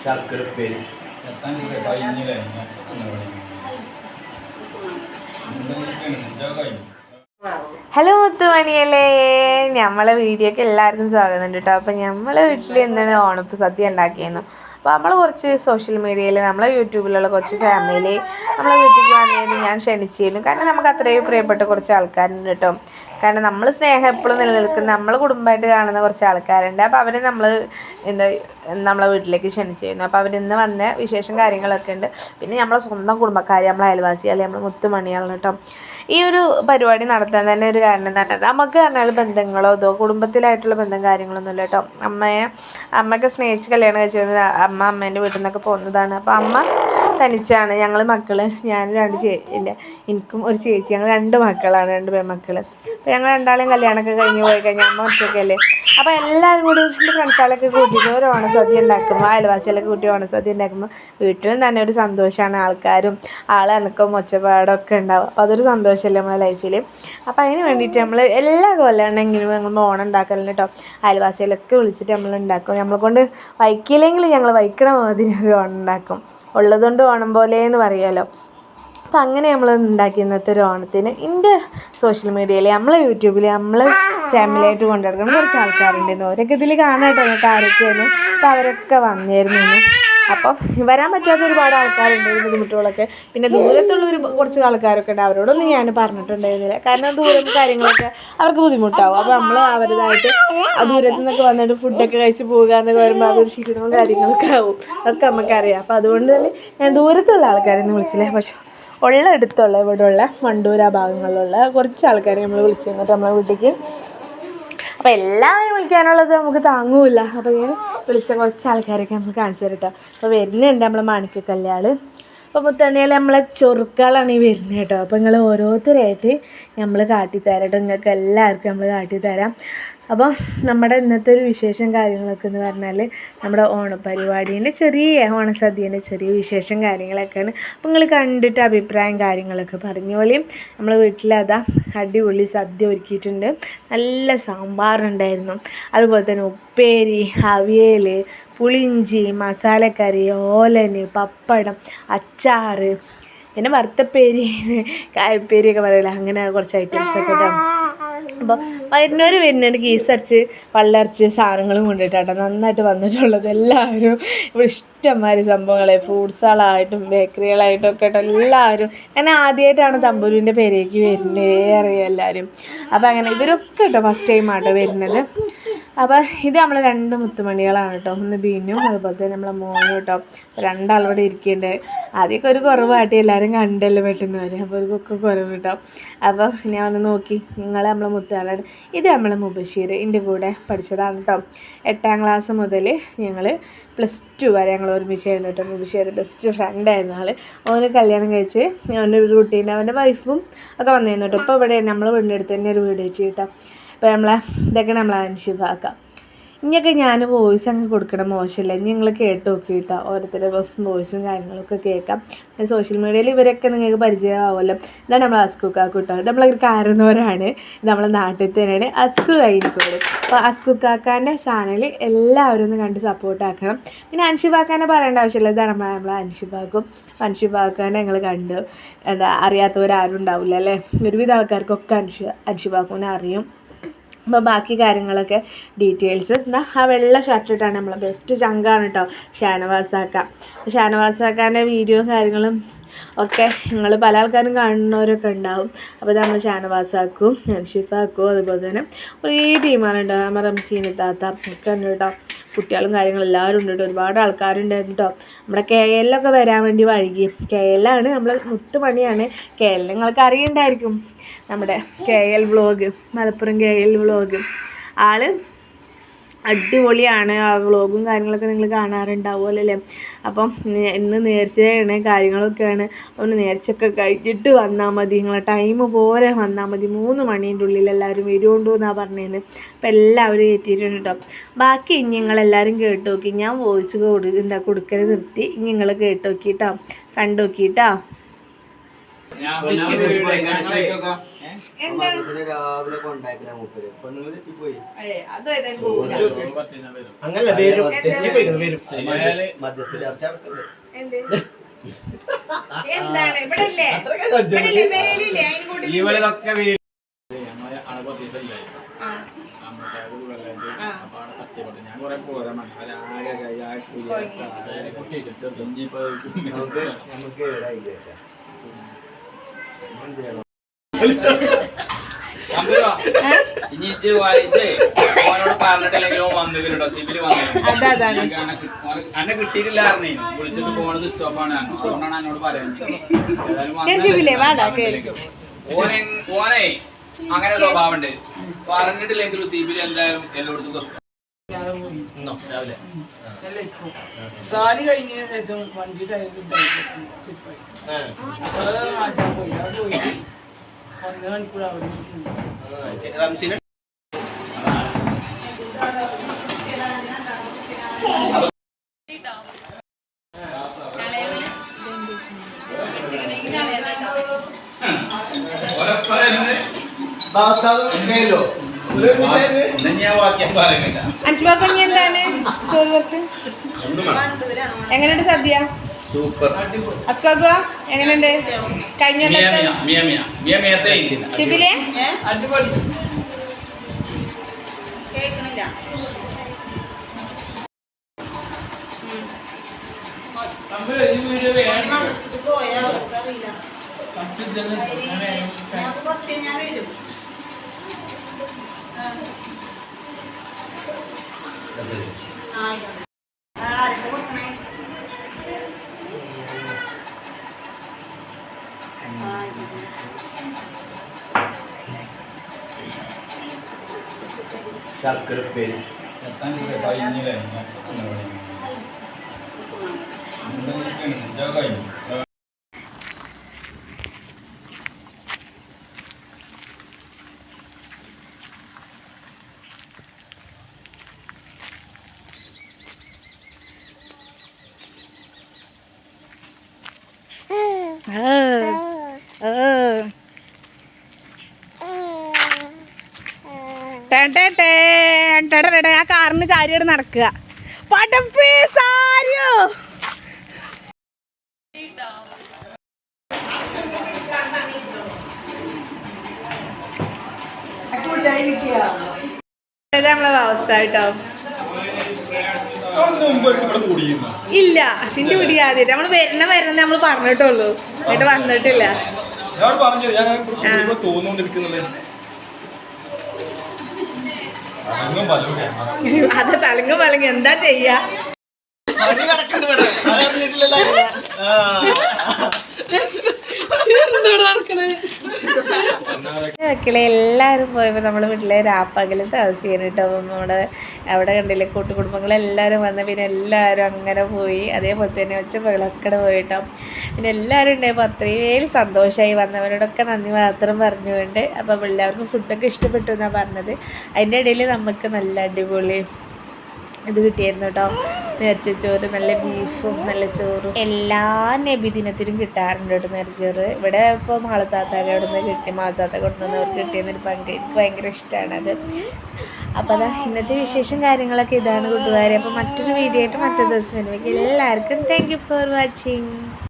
ശർക്കരപ്പേര് hello മുത്തുമണിയല്ലേ, നമ്മളെ വീഡിയോക്ക് എല്ലാവർക്കും സ്വാഗതം കേട്ടോ. അപ്പം നമ്മളെ വീട്ടിൽ എന്താണ് ഓണപ്പ് സദ്യ ഉണ്ടാക്കിയിരുന്നു. അപ്പോൾ നമ്മൾ കുറച്ച് സോഷ്യൽ മീഡിയയിൽ നമ്മളെ യൂട്യൂബിലുള്ള കുറച്ച് ഫാമിലി നമ്മളെ വീട്ടിലേക്ക് വന്നതിന് ഞാൻ ക്ഷണിച്ചിരുന്നു. കാരണം നമുക്ക് അത്രയും പ്രിയപ്പെട്ട കുറച്ച് ആൾക്കാരുണ്ട് കേട്ടോ. കാരണം നമ്മൾ സ്നേഹം എപ്പോഴും നിലനിൽക്കുന്ന നമ്മൾ കുടുംബമായിട്ട് കാണുന്ന കുറച്ച് ആൾക്കാരുണ്ട്. അപ്പോൾ അവരെ നമ്മളെ വീട്ടിലേക്ക് ക്ഷണിച്ചിരുന്നു. അപ്പോൾ അവരിന്ന് വന്ന വിശേഷം കാര്യങ്ങളൊക്കെ ഉണ്ട്. പിന്നെ നമ്മളെ സ്വന്തം കുടുംബക്കാർ, നമ്മളെ അയൽവാസികൾ, നമ്മൾ മുത്തുമണിയാണ് കേട്ടോ. ഈ ഒരു പരിപാടി നടത്താൻ തന്നെ ഒരു കാരണം തന്നെ നമുക്ക് പറഞ്ഞാൽ ബന്ധങ്ങളോ കുടുംബത്തിലായിട്ടുള്ള ബന്ധം കാര്യങ്ങളൊന്നുമില്ല കേട്ടോ. അമ്മയൊക്കെ സ്നേഹിച്ച് കല്യാണം കഴിച്ചു വന്നത് അമ്മേൻ്റെ വീട്ടിൽ നിന്നൊക്കെ പോകുന്നതാണ്. അപ്പോൾ അമ്മ തനിച്ചാണ്. ഞങ്ങൾ മക്കൾ, ഞാൻ എനിക്കും ഒരു ചേച്ചി, ഞങ്ങൾ 2 മക്കളാണ്, 2 പെൺമക്കൾ. അപ്പോൾ ഞങ്ങൾ രണ്ടാളെയും കല്യാണമൊക്കെ കഴിഞ്ഞ് പോയി കഴിഞ്ഞാൽ അമ്മ ഒറ്റയ്ക്കല്ലേ. അപ്പോൾ എല്ലാവരും കൂടി എൻ്റെ ഫ്രണ്ട്സുകളൊക്കെ കൂട്ടിയിട്ട് ഒരു ഓണസദ്യ ഉണ്ടാക്കുമ്പോൾ, അയൽവാസികളൊക്കെ കൂട്ടി ഓണസദ്യ ഉണ്ടാക്കുമ്പോൾ വീട്ടിലും തന്നെ ഒരു സന്തോഷമാണ്. ആൾക്കാരും ആളനക്കവും ഒച്ചപ്പാടൊക്കെ ഉണ്ടാവും. അപ്പോൾ അതൊരു സന്തോഷമല്ലേ നമ്മുടെ ലൈഫിൽ. അപ്പോൾ അതിന് വേണ്ടിയിട്ട് നമ്മൾ എല്ലാ കൊല്ലാണെങ്കിലും ഞങ്ങൾ ഓണം ഉണ്ടാക്കലുണ്ട് കേട്ടോ. അയൽവാസികളൊക്കെ വിളിച്ചിട്ട് നമ്മൾ ഉണ്ടാക്കും. നമ്മളെ കൊണ്ട് വയ്ക്കില്ലെങ്കിൽ ഞങ്ങൾ വയ്ക്കണ മാതിരി ഒരു ഓണം ഉണ്ടാക്കും. ഉള്ളതുകൊണ്ട് ഓണം പോലെ എന്ന് പറയുമല്ലോ. അപ്പോൾ അങ്ങനെ നമ്മൾ ഉണ്ടാക്കി ഇന്നത്തെ ഒരു ഓണത്തിന് എൻ്റെ സോഷ്യൽ മീഡിയയിൽ, നമ്മളെ യൂട്യൂബിൽ നമ്മൾ ഫാമിലിയായിട്ട് കൊണ്ടുനടക്കുന്ന കുറച്ച് ആൾക്കാരുണ്ടായിരുന്നു. അവരൊക്കെ ഇതിൽ കാണാം കേട്ടോ, ഞങ്ങൾക്ക് ആരൊക്കെയാണ്. അപ്പോൾ അവരൊക്കെ വന്നിരുന്നു. അപ്പം വരാൻ പറ്റാത്ത ഒരുപാട് ആൾക്കാരുണ്ട്, ബുദ്ധിമുട്ടുകളൊക്കെ. പിന്നെ ദൂരത്തുള്ള കുറച്ച് ആൾക്കാരൊക്കെ ഉണ്ട്. അവരോടൊന്നും ഞാൻ പറഞ്ഞിട്ടുണ്ടായിരുന്നില്ല. കാരണം ദൂരം കാര്യങ്ങളൊക്കെ അവർക്ക് ബുദ്ധിമുട്ടാവും. അപ്പോൾ നമ്മൾ അവരുടേതായിട്ട് ആ ദൂരത്തു നിന്നൊക്കെ വന്നിട്ട് ഫുഡൊക്കെ കഴിച്ച് പോകുക എന്നൊക്കെ വരുമ്പോൾ അതൊരു ക്ഷീണവും കാര്യങ്ങളൊക്കെ ആവും. അതൊക്കെ നമുക്കറിയാം. അപ്പോൾ അതുകൊണ്ട് തന്നെ ഞാൻ ദൂരത്തുള്ള ആൾക്കാരെയൊന്നും വിളിച്ചില്ല. പക്ഷെ ഇവിടെയുള്ള വണ്ടൂർ ആ ഭാഗങ്ങളിലുള്ള കുറച്ച് ആൾക്കാരെ നമ്മൾ വിളിച്ചു തന്നിട്ട് നമ്മളെ വീട്ടിലേക്ക്. അപ്പോൾ എല്ലാവരും വിളിക്കാനുള്ളത് നമുക്ക് താങ്ങൂല്ല. അപ്പോൾ ഞാൻ വിളിച്ച കുറച്ച് ആൾക്കാരൊക്കെ നമ്മൾ കാണിച്ചു തരട്ടോ. അപ്പോൾ വരുന്നുണ്ട് നമ്മളെ മാണിക്കക്കല്യാൾ. അപ്പോൾ മുത്തണിയിൽ നമ്മളെ ചൊറുക്കളാണ് ഈ വരുന്നത് കേട്ടോ. അപ്പോൾ നിങ്ങൾ ഓരോരുത്തരായിട്ട് നമ്മൾ കാട്ടിത്തരാം കേട്ടോ. നിങ്ങൾക്ക് എല്ലാവർക്കും നമ്മൾ കാട്ടിത്തരാം. അപ്പോൾ നമ്മുടെ ഇന്നത്തെ ഒരു വിശേഷം കാര്യങ്ങളൊക്കെ എന്ന് പറഞ്ഞാൽ നമ്മുടെ ഓണപരിപാടീൻ്റെ ഓണസദ്യേൻ്റെ ചെറിയ വിശേഷം കാര്യങ്ങളൊക്കെയാണ്. അപ്പോൾ നിങ്ങൾ കണ്ടിട്ട് അഭിപ്രായം കാര്യങ്ങളൊക്കെ പറഞ്ഞോളിയും. നമ്മൾ വീട്ടിലതാ അടിപൊളി സദ്യ ഒരുക്കിയിട്ടുണ്ട്. നല്ല സാമ്പാറുണ്ടായിരുന്നു, അതുപോലെ തന്നെ ഉപ്പേരി, അവിയൽ, പുളിയിഞ്ചി, മസാലക്കറി, ഓലന്, പപ്പടം, അച്ചാറ്, പിന്നെ വറുത്തപ്പേരി, കായപ്പേരിയൊക്കെ പറയില്ല, അങ്ങനെ കുറച്ച് ഐറ്റംസൊക്കെ ഇട്ടാം. അപ്പോൾ വരുന്നവർ കീസരച്ച് പള്ളരച്ച് സാധനങ്ങളും കൊണ്ടിട്ടാട്ടോ നന്നായിട്ട് വന്നിട്ടുള്ളത്. എല്ലാവരും ഇവിടെ ഇഷ്ടംമാതിരി സംഭവങ്ങളെ ഫ്രൂട്ട്സുകളായിട്ടും ബേക്കറികളായിട്ടും ഒക്കെ കേട്ടോ. എല്ലാവരും അങ്ങനെ ആദ്യമായിട്ടാണ് തമ്പൂരിൻ്റെ പേരേക്ക് വരുന്നേ അറിയാം എല്ലാവരും. അപ്പോൾ അങ്ങനെ ഇവരൊക്കെ കേട്ടോ ഫസ്റ്റ് ടൈമാട്ടോ വരുന്നത്. അപ്പോൾ ഇത് നമ്മൾ 2 മുത്തുമണികളാണ് കേട്ടോ. ഒന്ന് ബീനും അതുപോലെ തന്നെ നമ്മളെ മോനും കേട്ടോ. 2 ആളിവിടെ ഇരിക്കുന്നുണ്ട്. ആദ്യമൊക്കെ ഒരു കുറവാട്ടി എല്ലാവരും കണ്ടല്ലോ പെട്ടെന്ന് വരെ. അപ്പോൾ അവർക്കൊക്കെ കുറവ് കേട്ടോ. അപ്പോൾ ഞാൻ ഒന്ന് നോക്കി, നമ്മളെ മുത്തുകാരാണ്. ഇത് നമ്മളെ മുബഷീർ എൻ്റെ കൂടെ പഠിച്ചതാണ് കേട്ടോ. 8ാം ക്ലാസ് മുതൽ ഞങ്ങൾ +2 വരെ ഞങ്ങൾ ഒരുമിച്ചായിരുന്നു കേട്ടോ. മുബഷീർ ബെസ്റ്റ് ഫ്രണ്ടായിരുന്നു ആൾ. ഓന് കല്യാണം കഴിച്ച് അവൻ്റെ റൂട്ടീൻ അവൻ്റെ വൈഫും ഒക്കെ വന്നിരുന്നു കേട്ടോ. ഇപ്പോൾ ഇവിടെ നമ്മളെ വീടിൻ്റെ അടുത്ത് തന്നെ ഒരു വീട് വെച്ച് കേട്ടോ. അപ്പോൾ ഇതൊക്കെ നമ്മളെ അനുശുഭാക്കാം. ഇനിയൊക്കെ ഞാൻ വോയിസ് അങ്ങ് കൊടുക്കണം മോശമില്ല. ഇനി നിങ്ങൾ കേട്ട് നോക്കി കേട്ടോ. ഓരോരുത്തരുടെ വോയിസും കാര്യങ്ങളൊക്കെ കേൾക്കാം. സോഷ്യൽ മീഡിയയിൽ ഇവരൊക്കെ നിങ്ങൾക്ക് പരിചയമാവുമല്ലോ. ഇതാണ് നമ്മൾ അസ്കുക്കാക്ക് കേട്ടോ. ഇത് നമ്മളൊരു കാരണവരാണ്. ഇത് നമ്മളെ നാട്ടിൽ തന്നെയാണ്, അസ്കു കഴിഞ്ഞിക്കോട്. അപ്പോൾ അസ്കുക്കാക്കാൻ്റെ ചാനൽ എല്ലാവരും ഒന്ന് കണ്ട് സപ്പോർട്ടാക്കണം. പിന്നെ അൻഷുബാക്കാനെ പറയേണ്ട ആവശ്യമില്ല. ഇതാണ് നമ്മളെ അൻഷുബാക്കാനെ ഞങ്ങൾ കണ്ട് അറിയാത്തവരാരും ഉണ്ടാവില്ല അല്ലേ. ഒരുവിധ ആൾക്കാർക്കൊക്കെ അൻഷുബാക്കുവിനെ അറിയും. അപ്പോൾ ബാക്കി കാര്യങ്ങളൊക്കെ ഡീറ്റെയിൽസ് ആ വെള്ള ഷർട്ടിട്ടാണ് നമ്മളെ ബെസ്റ്റ് ചങ്കാണ് കേട്ടോ ഷാനവാസാക്കാൻ്റെ വീഡിയോ കാര്യങ്ങളും ഒക്കെ നിങ്ങൾ പല ആൾക്കാരും കാണുന്നവരൊക്കെ ഉണ്ടാവും. അപ്പോൾ നമ്മൾ ഷാനവാസാക്കും ഷിഫാക്കും അതുപോലെ തന്നെ കുറേ ടീമാണ് കേട്ടോ. നമ്മൾ റംസീന താത്ത ഒക്കെ ഉണ്ട് കേട്ടോ. കുട്ടികളും കാര്യങ്ങളും എല്ലാവരും ഉണ്ട് കേട്ടോ. ഒരുപാട് ആൾക്കാരുണ്ടായിരുന്നു കേട്ടോ. നമ്മുടെ KL വരാൻ വേണ്ടി വൈകി. KL നമ്മൾ മുത്തുമണിയാണ്. KL നിങ്ങൾക്ക് അറിയണ്ടായിരിക്കും, നമ്മുടെ KL vlog, Malappuram KL vlog. ആൾ അടിപൊളിയാണ്. ആ വ്ളോഗും കാര്യങ്ങളൊക്കെ നിങ്ങൾ കാണാറുണ്ടാവുമല്ലോ അല്ലേ. അപ്പം ഇന്ന് നേർച്ചയാണ് കാര്യങ്ങളൊക്കെയാണ്. അതുകൊണ്ട് നേർച്ചയൊക്കെ കഴിഞ്ഞിട്ട് വന്നാൽ മതി, നിങ്ങളെ ടൈം പോലെ വന്നാൽ മതി. 3 മണീൻ്റെ ഉള്ളിൽ എല്ലാവരും വരുമുണ്ടോ എന്നാണ് പറഞ്ഞത്. അപ്പോൾ എല്ലാവരും എത്തിയിട്ടുണ്ട് കേട്ടോ. ബാക്കി ഇനി നിങ്ങളെല്ലാവരും കേട്ട് നോക്കി. ഞാൻ വോയിസ് കൊടുക്കൽ നിർത്തി. ഇനി നിങ്ങൾ കേട്ട് നോക്കിയിട്ടോ, കണ്ടു നോക്കിയിട്ടോ. രാവിലെ കൊണ്ടാക്കില്ല മൂപ്പര് പെണ്ണുങ്ങൾ തെറ്റിപ്പോയി അങ്ങനല്ല മധ്യസ്ഥ ചർച്ച നടക്കുന്നുണ്ട്. ഇവളിതൊക്കെ ഞാൻ കൊറേ പോരാ നമുക്ക് പറഞ്ഞിട്ടില്ലെങ്കിലും വന്നിട്ടുണ്ടോ സിബില് അന്നെ കിട്ടിയിട്ടില്ല വിളിച്ചിട്ട് ഫോണ് സ്വിച്ച് ഓഫ് ആണ് അതുകൊണ്ടാണ് എന്നോട് പറയുന്നത് ഓനെ അങ്ങനെ സ്വഭാവമുണ്ട് പറഞ്ഞിട്ടില്ലെങ്കിലും സിബില് എന്തായാലും എല്ലായിടത്തും കളി കഴിഞ്ഞതിന് ശേഷം വണ്ടി ടൈമിൽ മാറ്റാൻ പോയി അത് പോയിട്ട് 1 മണിക്കൂർ അവിടെ അൻഷുവാക്കഞ്ഞി എന്താണ് ചോറ് കുറച്ച് എങ്ങനെയുണ്ട് സദ്യ? സൂപ്പർ. അസ്കാക്കുക എങ്ങനെയുണ്ട്? കഴിഞ്ഞ ഷിബിലെ അടിപൊളി ശർക്കര പേര് ആ കാറിന് ചാരിയോട് നടക്കുക പടപ്പേ സാരിയോ നമ്മളെ അവസ്ഥ കേട്ടോ. ഇല്ല നിന്റെ കുടി ആദ്യം നമ്മള് വരുന്ന നമ്മള് പറഞ്ഞിട്ടുള്ളൂ എന്നിട്ട് വന്നിട്ടില്ല. അത് തലങ്ങും പലങ്ങും എന്താ ചെയ്യാ? മക്കളെ എല്ലാവരും പോയപ്പോൾ നമ്മൾ വീട്ടിലെ രാപ്പകലും താമസിക്കാൻ കേട്ടോ. നമ്മുടെ അവിടെ കണ്ടില്ലേ കൂട്ടുകുടുംബങ്ങളെല്ലാവരും വന്ന് പിന്നെ എല്ലാവരും അങ്ങനെ പോയി. അതേപോലെ തന്നെ ഒച്ചപ്പകളൊക്കെ പോയിട്ടോ. പിന്നെ എല്ലാവരും ഉണ്ടായപ്പോൾ അത്രയും സന്തോഷമായി. വന്നവരോടൊക്കെ നന്ദി മാത്രം പറഞ്ഞുകൊണ്ട് അപ്പം എല്ലാവർക്കും ഫുഡൊക്കെ ഇഷ്ടപ്പെട്ടു എന്നാണ് പറഞ്ഞത്. അതിൻ്റെ ഇടയിൽ നമുക്ക് നല്ല അടിപൊളി ഇത് കിട്ടിയായിരുന്നു കേട്ടോ. നേർച്ചച്ചോറ്, നല്ല ബീഫും നല്ല ചോറും എല്ലാ നബിദിനത്തിനും കിട്ടാറുണ്ട് കേട്ടോ നേർച്ചോറ്. ഇവിടെ ഇപ്പോൾ മാളത്താത്താൻ്റെ അവിടെ നിന്ന് കിട്ടി, മാളത്താത്ത കൊണ്ടുവന്നവർക്ക് കിട്ടിയെന്നൊരു പങ്ക് എനിക്ക് ഭയങ്കര ഇഷ്ടമാണത്. അപ്പോൾ അതാ ഇന്നത്തെ വിശേഷം കാര്യങ്ങളൊക്കെ ഇതാണ് കൂട്ടുകാരെ. അപ്പോൾ മറ്റൊരു വീഡിയോ ആയിട്ട് മറ്റൊരു ദിവസം വരുമ്പോൾ എല്ലാവർക്കും താങ്ക് യു ഫോർ വാച്ചിങ്.